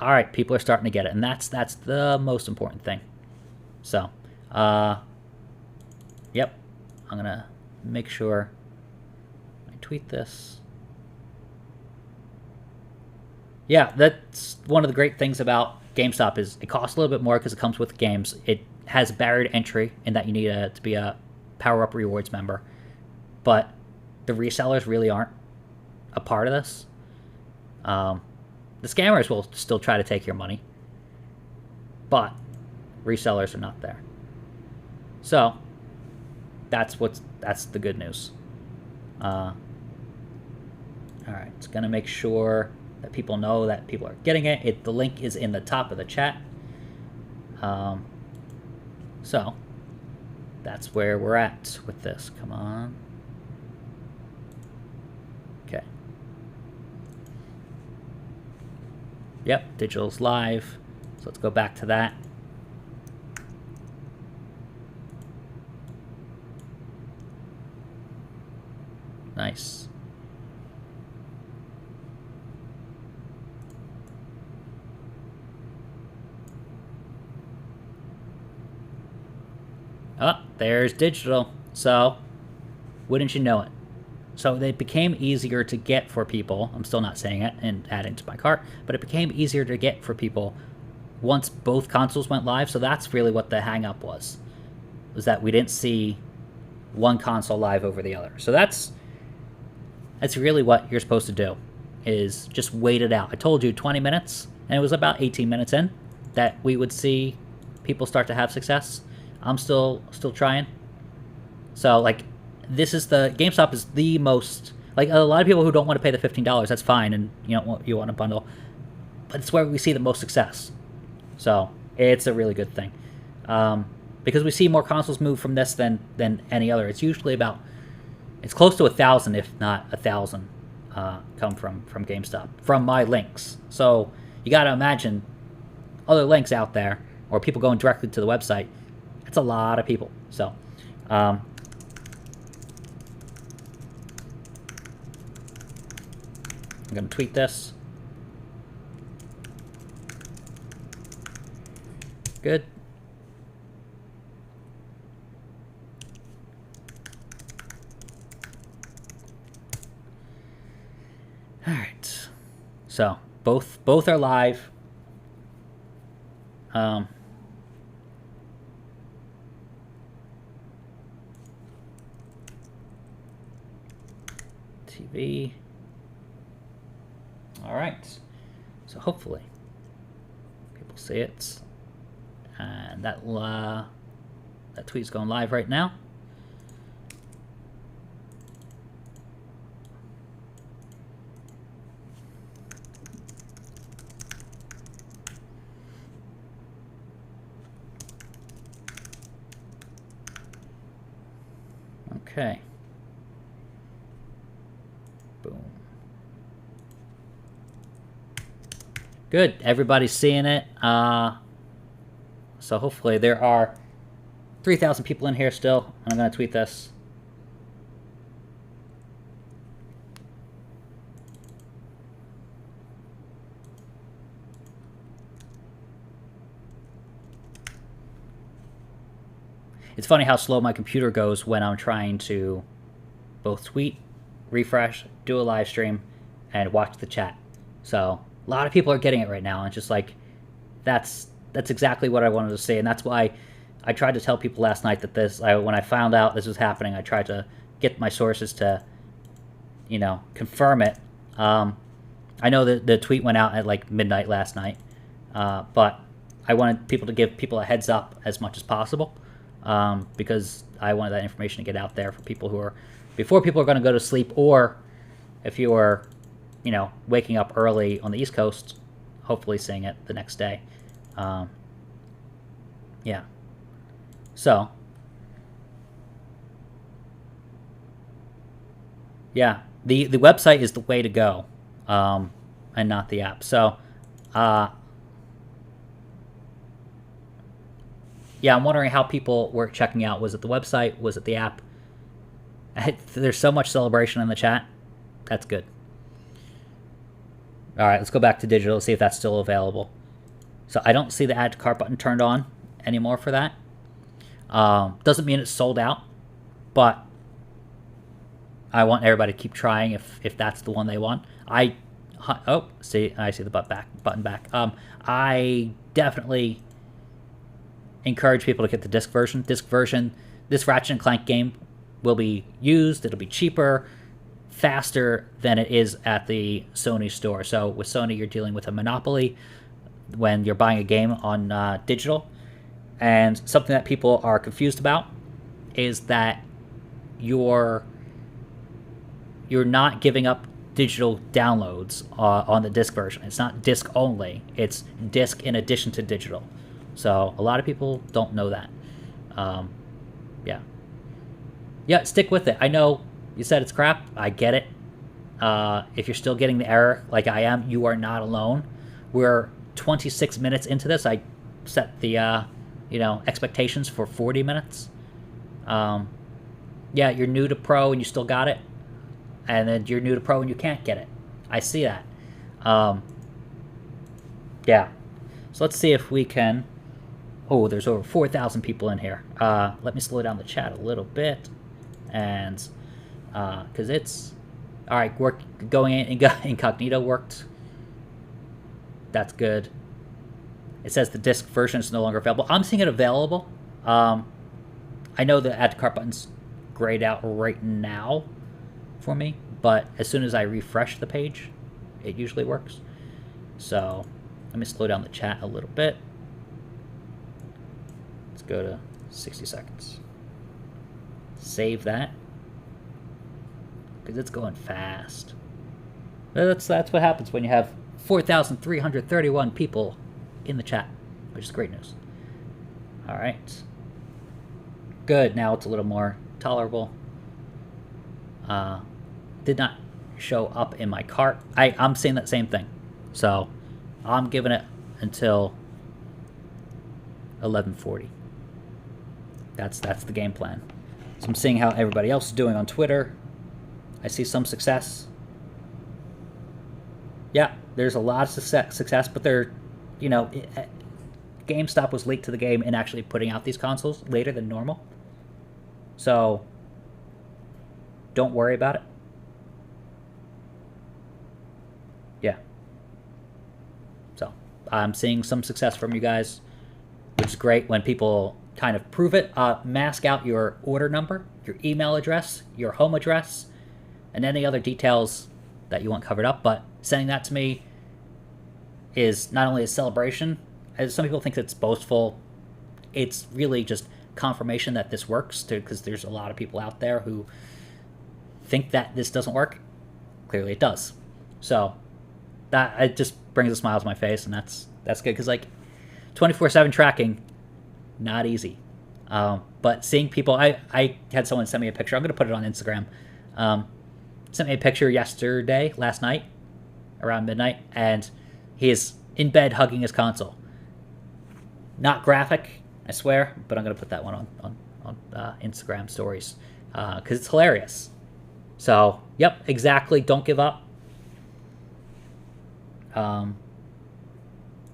Speaker 1: all right, people are starting to get it, and that's the most important thing. So, yep. I'm gonna make sure I tweet this. Yeah, that's one of the great things about GameStop is it costs a little bit more because it comes with games. It has a barrier to entry in that you need to be a Power Up Rewards member. But the resellers really aren't a part of this. The scammers will still try to take your money. But resellers are not there. So that's the good news. All right, it's gonna make sure that people know that people are getting it. The link is in the top of the chat. So that's where we're at with this. Come on. Okay. Yep, digital's live. So let's go back to that. Nice. Oh, there's digital. So, wouldn't you know it? So it became easier to get for people. I'm still not saying it and adding to my cart, but it became easier to get for people once both consoles went live. So that's really what the hang-up was that we didn't see one console live over the other. So that's really what you're supposed to do, is just wait it out. I told you 20 minutes, and it was about 18 minutes in that we would see people start to have success. I'm still trying. So, like, this is GameStop is the most, like, a lot of people who don't want to pay the $15, that's fine, and you want a bundle, but it's where we see the most success. So, it's a really good thing. Because we see more consoles move from this than any other. It's usually it's close to 1,000, if not 1,000, come from GameStop, from my links. So, you got to imagine other links out there, or people going directly to the website. It's a lot of people. So, I'm going to tweet this. Good. So both are live. TV. All right. So hopefully people see it, and that tweet's going live right now. Okay. Boom. Good. Everybody's seeing it. So hopefully there are 3,000 people in here still, and I'm going to tweet this. It's funny how slow my computer goes when I'm trying to both tweet, refresh, do a live stream, and watch the chat. So a lot of people are getting it right now, and it's just like, that's exactly what I wanted to see, and that's why I tried to tell people last night that when I found out this was happening, I tried to get my sources to, confirm it. I know that the tweet went out at like midnight last night, but I wanted people to give people a heads up as much as possible, because I wanted that information to get out there for people before people are going to go to sleep, or if you are, waking up early on the East Coast, hopefully seeing it the next day. Yeah. So, yeah, the website is the way to go, and not the app. So, yeah, I'm wondering how people were checking out. Was it the website? Was it the app? There's so much celebration in the chat. That's good. All right, let's go back to digital, see if that's still available. So I don't see the add to cart button turned on anymore for that. Doesn't mean it's sold out, but I want everybody to keep trying if that's the one they want. I see the button back. I definitely encourage people to get the disc version. This Ratchet and Clank game will be used. It'll be cheaper, faster than it is at the Sony store. So with Sony, you're dealing with a monopoly when you're buying a game on digital. And something that people are confused about is that you're not giving up digital downloads on the disc version. It's not disc only. It's disc in addition to digital. So a lot of people don't know that. Yeah, stick with it. I know you said it's crap. I get it. If you're still getting the error like I am, you are not alone. We're 26 minutes into this. I set the expectations for 40 minutes. Yeah, you're new to Pro and you still got it, and then you're new to Pro and you can't get it. I see that. Yeah. So let's see if we can. Oh, there's over 4,000 people in here. Let me slow down the chat a little bit, and because it's all right. Going in incognito worked. That's good. It says the disc version is no longer available. I'm seeing it available. I know the add to cart button's grayed out right now for me, but as soon as I refresh the page, it usually works. So let me slow down the chat a little bit. Let's go to 60 seconds. Save that, because it's going fast. That's what happens when you have 4,331 people in the chat, which is great news. All right. Good. Now it's a little more tolerable. Did not show up in my cart. I'm saying that same thing. So I'm giving it until 11:40. That's the game plan. So I'm seeing how everybody else is doing on Twitter. I see some success. Yeah, there's a lot of success, but GameStop was late to the game in actually putting out these consoles later than normal. So don't worry about it. Yeah. I'm seeing some success from you guys, which is great when people kind of prove it. Mask out your order number, your email address, your home address, and any other details that you want covered up. But sending that to me is not only a celebration, as some people think it's boastful, it's really just confirmation that this works, because there's a lot of people out there who think that this doesn't work. Clearly it does. So that it just brings a smile to my face, and that's good, because like 24/7 tracking, not easy. But seeing people, I had someone send me a picture. I'm going to put it on Instagram. Sent me a picture last night, around midnight, and he is in bed hugging his console. Not graphic, I swear, but I'm going to put that one on Instagram stories, because it's hilarious. So, yep, exactly. Don't give up.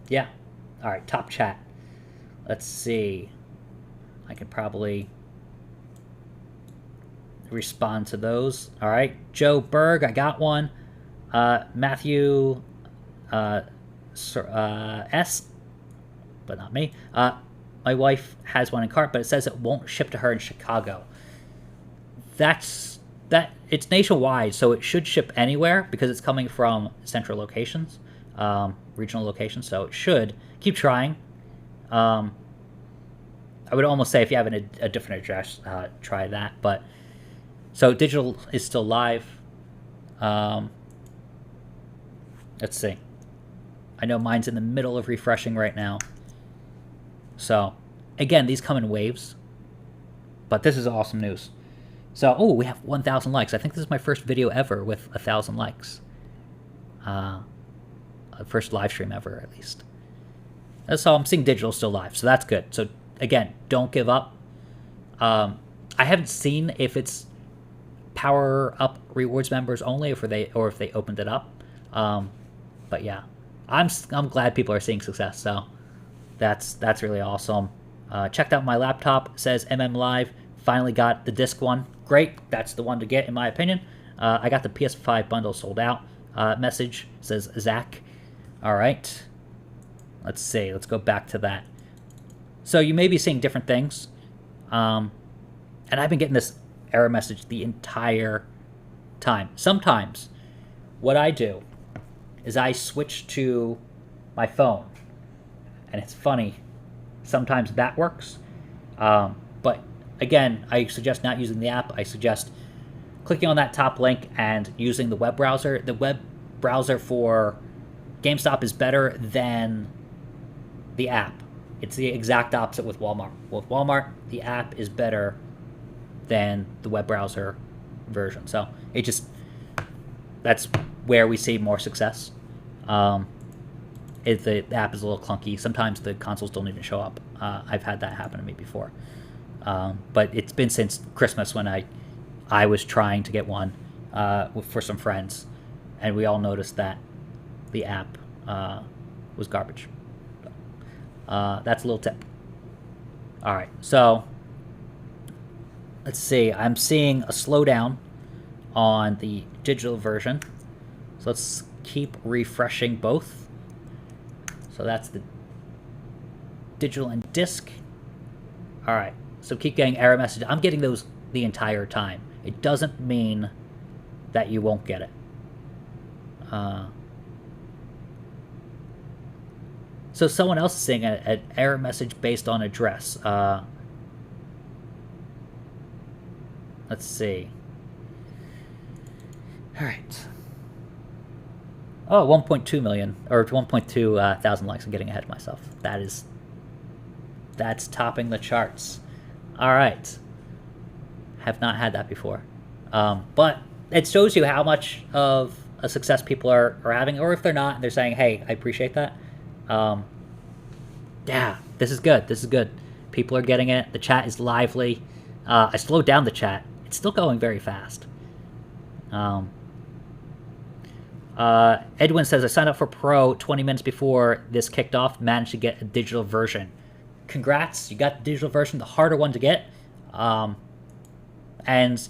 Speaker 1: Yeah. All right, top chat. Let's see. I could probably respond to those. All right, Joe Berg, I got one. Matthew S, but not me. My wife has one in cart, but it says it won't ship to her in Chicago. It's nationwide, so it should ship anywhere because it's coming from central locations, regional locations. So it should. Keep trying. I would almost say if you have a different address, try that. But so digital is still live. Let's see. I know mine's in the middle of refreshing right now. So again, these come in waves, but this is awesome news. So, we have 1,000 likes. I think this is my first video ever with 1,000 likes. First live stream ever, at least. So I'm seeing digital still live, so that's good. So again, don't give up. I haven't seen if it's Power Up Rewards members only, or if they opened it up. But yeah, I'm glad people are seeing success. So that's really awesome. Checked out my laptop. Says Live. Finally got the disc one. Great. That's the one to get, in my opinion. I got the PS5 bundle sold out. Message says Zach. All right. Let's see. Let's go back to that. So you may be seeing different things. And I've been getting this error message the entire time. Sometimes what I do is I switch to my phone. And it's funny. Sometimes that works. But again, I suggest not using the app. I suggest clicking on that top link and using the web browser. The web browser for GameStop is better than the app. It's the exact opposite with Walmart. With Walmart, the app is better than the web browser version. So that's where we see more success. The app is a little clunky. Sometimes the consoles don't even show up. I've had that happen to me before. But it's been since Christmas when I was trying to get one for some friends, and we all noticed that the app was garbage. That's a little tip. All right, so let's see. I'm seeing a slowdown on the digital version, so let's keep refreshing both. So that's the digital and disc. All right. So keep getting error messages. I'm getting those the entire time. It doesn't mean that you won't get it. So someone else is saying an error message based on address. Let's see. All right. Oh, 1.2 million, or 1.2 thousand likes. I'm getting ahead of myself. That's topping the charts. All right. Have not had that before. But it shows you how much of a success people are having, or if they're not, they're saying, hey, I appreciate that. Yeah, this is good. This is good. People are getting it. The chat is lively. I slowed down the chat. It's still going very fast. Edwin says, I signed up for Pro 20 minutes before this kicked off, managed to get a digital version. Congrats, you got the digital version, the harder one to get. And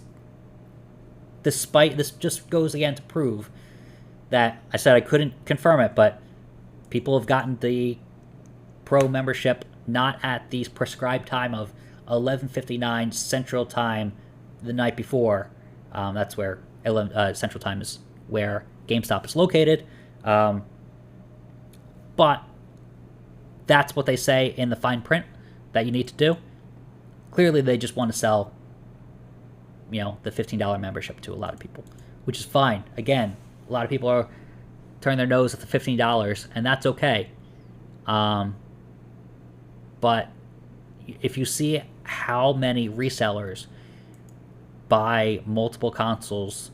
Speaker 1: despite, this just goes again to prove that I said I couldn't confirm it, but People have gotten the Pro membership not at the prescribed time of 11:59 Central Time the night before. That's where Central Time is where GameStop is located. But that's what they say in the fine print that you need to do. Clearly, they just want to sell, the $15 membership to a lot of people, which is fine. Again, a lot of people are turning their nose at the $15, and that's okay. But if you see how many resellers buy multiple consoles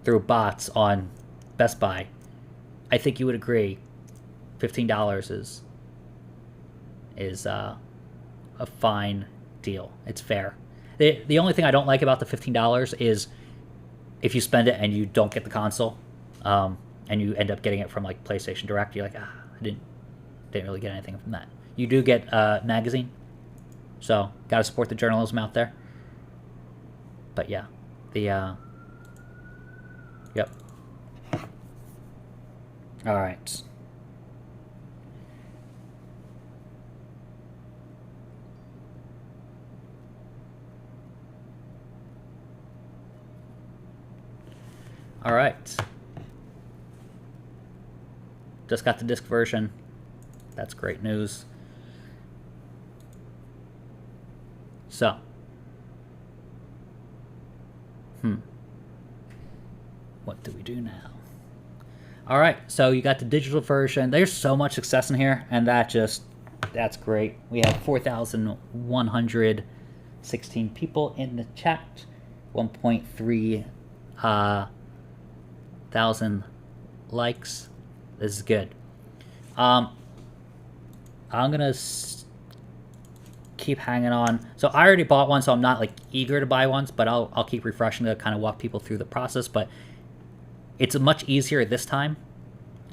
Speaker 1: through bots on Best Buy, I think you would agree $15 is a fine deal. It's fair. The only thing I don't like about the $15 is if you spend it and you don't get the console, and you end up getting it from like PlayStation Direct, you're like, I didn't really get anything from that. You do get a magazine, so gotta support the journalism out there. But yeah, yep. All right. All right. Just got the disc version. That's great news. So. What do we do now? All right, so you got the digital version. There's so much success in here, and that's great. We have 4,116 people in the chat, 1.3 thousand likes. This is good. I'm gonna keep hanging on. So I already bought one, so I'm not like eager to buy ones, but I'll keep refreshing to kind of walk people through the process. But it's much easier this time.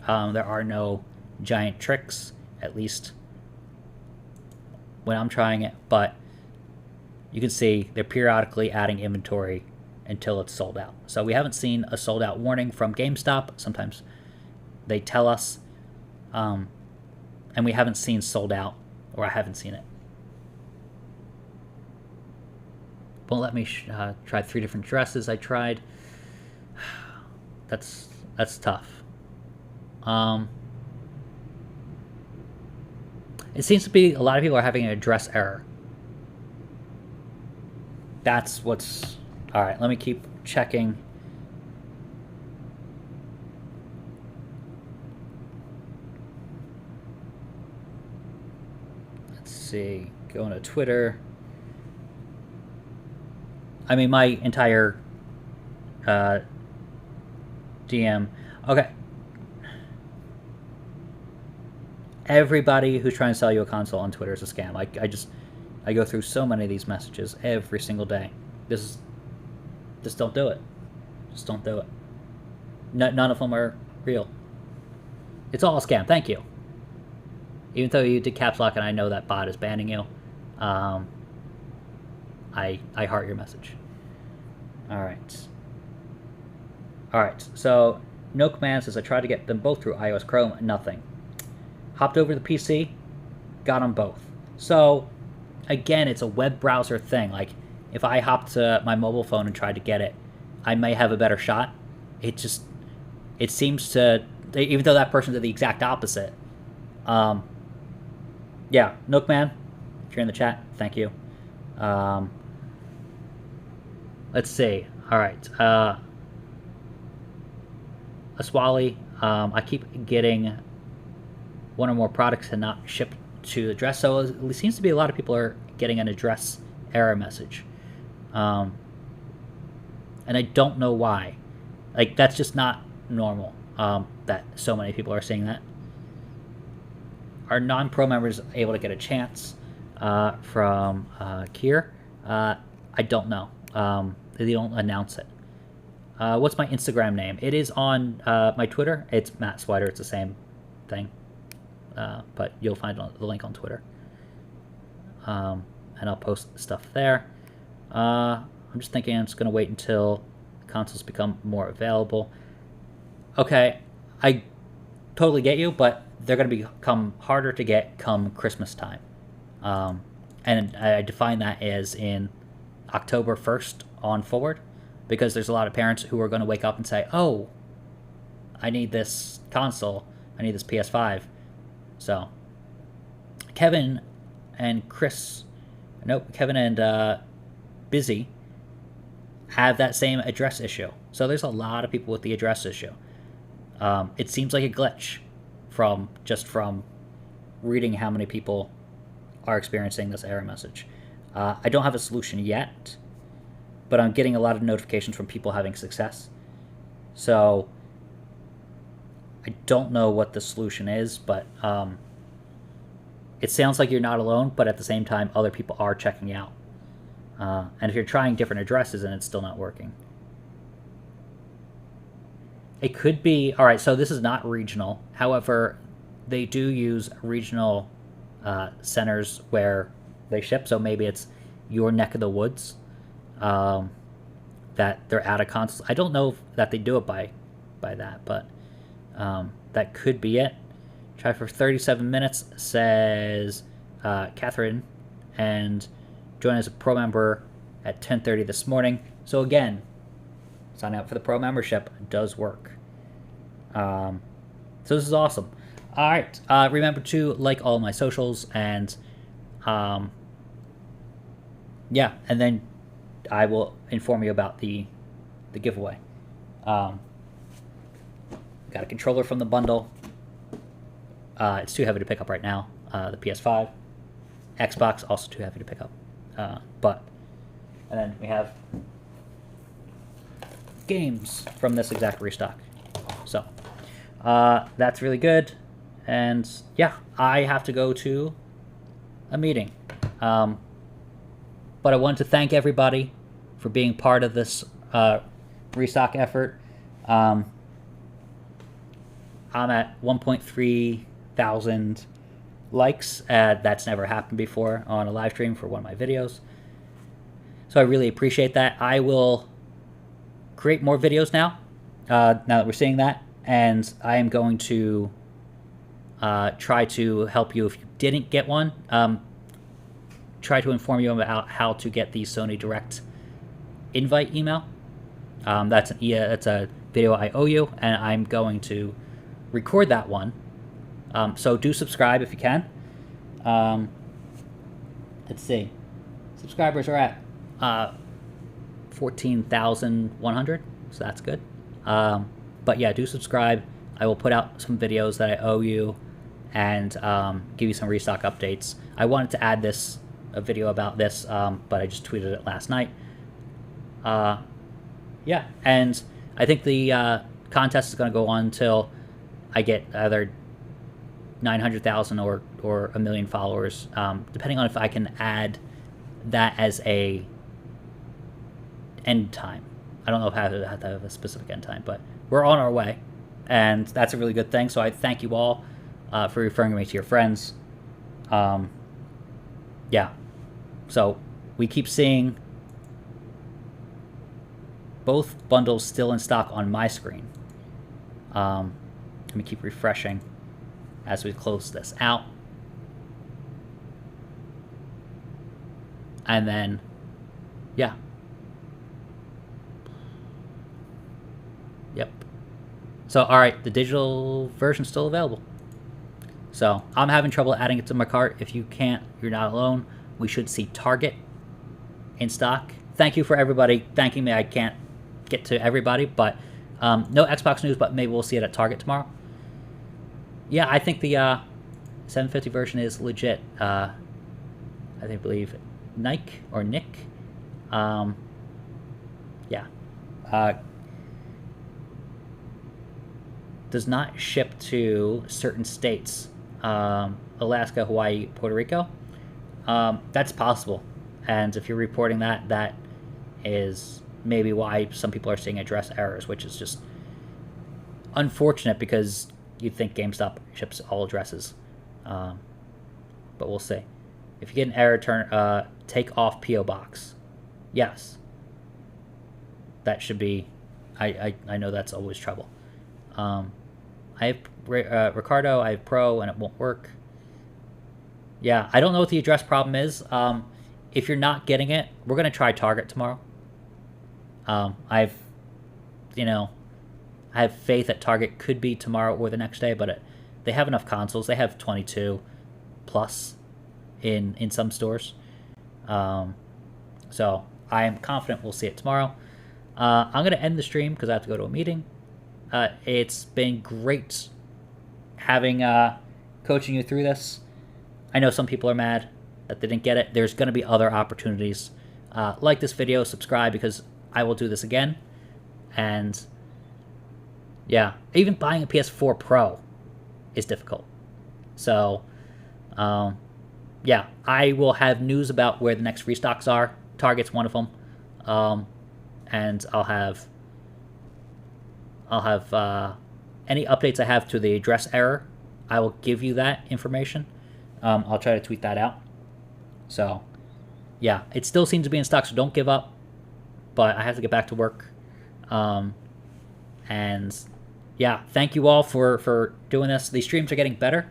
Speaker 1: There are no giant tricks, at least when I'm trying it. But you can see they're periodically adding inventory until it's sold out. So we haven't seen a sold out warning from GameStop. Sometimes they tell us, and we haven't seen sold out, or I haven't seen it. Won't let me try 3 different dresses. I tried. That's tough. It seems to be a lot of people are having an address error. That's what's... All right, let me keep checking. Let's see. Going to Twitter. I mean, my entire DM. Okay. Everybody who's trying to sell you a console on Twitter is a scam. I go through so many of these messages every single day. Just don't do it. Just don't do it. None of them are real. It's all a scam. Thank you. Even though you did caps lock and I know that bot is banning you, I heart your message. All right. All right. So Nokeman says I tried to get them both through iOS Chrome. Nothing. Hopped over to the PC. Got them both. So again, it's a web browser thing. Like if I hopped to my mobile phone and tried to get it, I may have a better shot. It seems to, even though that person did the exact opposite. Yeah, Nookman, if you're in the chat, thank you. Let's see. All right. Aswali, I keep getting one or more products and not shipped to the address. So it seems to be a lot of people are getting an address error message. And I don't know why. Like, that's just not normal, that so many people are seeing that. Are non-pro members able to get a chance from Kier? I don't know. They don't announce it. What's my Instagram name? It is on my Twitter. It's Matt Swider. It's the same thing. But you'll find the link on Twitter. And I'll post stuff there. I'm just thinking I'm just going to wait until consoles become more available. Okay, I totally get you, but they're going to become harder to get come Christmas time. And I define that as in October 1st on forward, because there's a lot of parents who are going to wake up and say, oh, I need this console, I need this PS5. So Kevin and Busy have that same address issue. So there's a lot of people with the address issue. It seems like a glitch from reading how many people are experiencing this error message. I don't have a solution yet, but I'm getting a lot of notifications from people having success. So I don't know what the solution is, but it sounds like you're not alone, but at the same time, other people are checking out. And if you're trying different addresses and it's still not working. It could be, all right, so this is not regional. However, they do use regional centers where they ship, so maybe it's your neck of the woods that they're out of consoles. I don't know that they do it by that, but that could be it. Try for 37 minutes, says Catherine, and join as a pro member at 10:30 this morning. So again, sign up for the pro membership. It does work. So this is awesome. All right. Remember to like all my socials, and yeah, and then I will inform you about the giveaway. Got a controller from the bundle. It's too heavy to pick up right now. The PS5, Xbox also too heavy to pick up. And then we have games from this exact restock. So that's really good. And yeah, I have to go to a meeting. But I wanted to thank everybody for being part of this restock effort. I'm at 1.3 thousand likes. That's never happened before on a live stream for one of my videos. So I really appreciate that. I will create more videos now that we're seeing that. And I am going to try to help you if you didn't get one. Try to inform you about how to get the Sony Direct invite email. That's a video I owe you, and I'm going to record that one. So do subscribe if you can. Let's see. Subscribers are at 14,100, so that's good. But yeah, do subscribe. I will put out some videos that I owe you and give you some restock updates. I wanted to add a video about this, but I just tweeted it last night. Yeah, and I think the contest is going to go on until I get either 900,000 or 1 million followers, depending on if I can add that as a end time. I don't know if I have to have a specific end time, but we're on our way, and that's a really good thing. So I thank you all for referring me to your friends. Yeah, so we keep seeing both bundles still in stock on my screen. Let me keep refreshing as we close this out. And then, yeah. Yep. So, all right, the digital version's still available. So, I'm having trouble adding it to my cart. If you can't, you're not alone. We should see Target in stock. Thank you for everybody thanking me. I can't get to everybody, but no Xbox news, but maybe we'll see it at Target tomorrow. Yeah, I think the 750 version is legit. I believe Nick. Yeah. Does not ship to certain states. Alaska, Hawaii, Puerto Rico. That's possible. And if you're reporting that, that is maybe why some people are seeing address errors, which is just unfortunate because you'd think GameStop ships all addresses. But we'll see. If you get an error, take off P.O. Box. Yes. That should be... I know that's always trouble. I have Ricardo, I have Pro and it won't work. Yeah, I don't know what the address problem is. If you're not getting it, we're going to try Target tomorrow. I have faith that Target could be tomorrow or the next day, but they have enough consoles. They have 22 plus in some stores. So I am confident we'll see it tomorrow. I'm going to end the stream because I have to go to a meeting. It's been great having coaching you through this. I know some people are mad that they didn't get it. There's going to be other opportunities. Like this video, subscribe, because I will do this again. And yeah, even buying a PS4 Pro is difficult. So yeah, I will have news about where the next restocks are. Target's one of them. And I'll have any updates I have to the address error. I will give you that information. I'll try to tweet that out. So yeah, it still seems to be in stock, so don't give up. But I have to get back to work. And yeah, thank you all for doing this. These streams are getting better.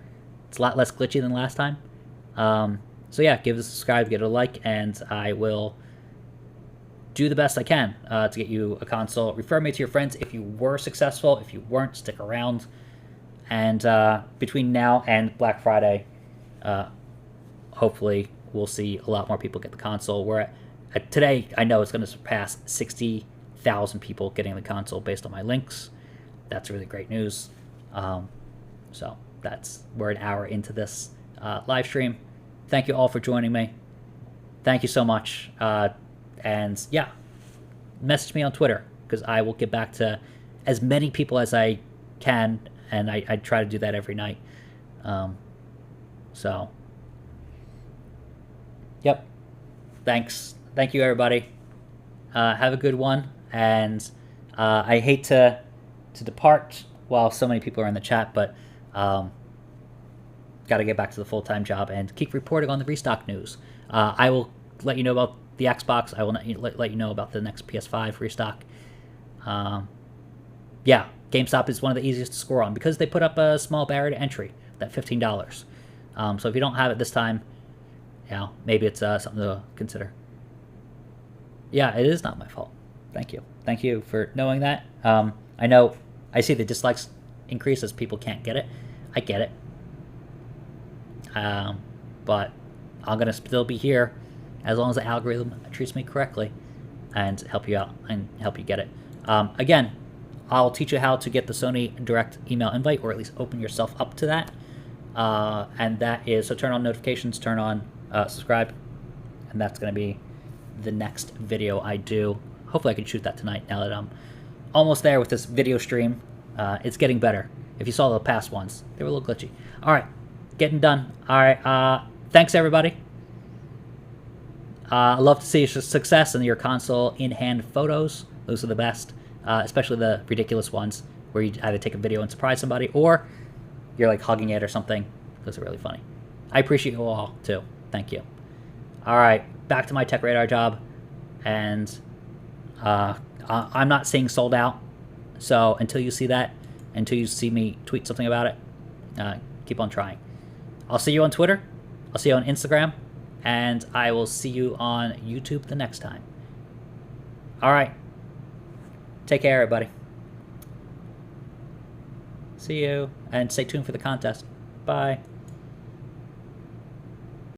Speaker 1: It's a lot less glitchy than last time. So yeah, give us a subscribe, give it a like, and I will do the best I can to get you a console. Refer me to your friends if you were successful. If you weren't, stick around. And between now and Black Friday, hopefully we'll see a lot more people get the console. We're today, I know it's going to surpass 60,000 people getting the console based on my links. That's really great news. So we're an hour into this live stream. Thank you all for joining me. Thank you so much. And yeah, message me on Twitter because I will get back to as many people as I can, and I try to do that every night. So, yep. Thanks. Thank you, everybody. Have a good one. And I hate to depart while so many people are in the chat, but got to get back to the full-time job and keep reporting on the restock news. I will let you know about the Xbox. I will let you know about the next PS5 restock. Yeah, GameStop is one of the easiest to score on because they put up a small barrier to entry, that $15. So if you don't have it this time, yeah, maybe it's something to consider. Yeah, it is not my fault. Thank you. Thank you for knowing that. I know I see the dislikes increase as people can't get it. I get it. But I'm going to still be here as long as the algorithm treats me correctly and help you out and help you get it. Again, I'll teach you how to get the Sony direct email invite, or at least open yourself up to that. And that is, so turn on notifications, turn on subscribe, and that's going to be the next video I do. Hopefully I can shoot that tonight now that I'm almost there with this video stream. It's getting better. If you saw the past ones, they were a little glitchy. All right, getting done. All right, thanks everybody. I love to see your success and your console in-hand photos. Those are the best, especially the ridiculous ones where you either take a video and surprise somebody or you're like hugging it or something. Those are really funny. I appreciate you all too. Thank you. All right, back to my TechRadar job, and I'm not seeing sold out. So until you see that, until you see me tweet something about it, keep on trying. I'll see you on Twitter. I'll see you on Instagram. And I will see you on YouTube the next time. All right. Take care, everybody. See you. And stay tuned for the contest. Bye.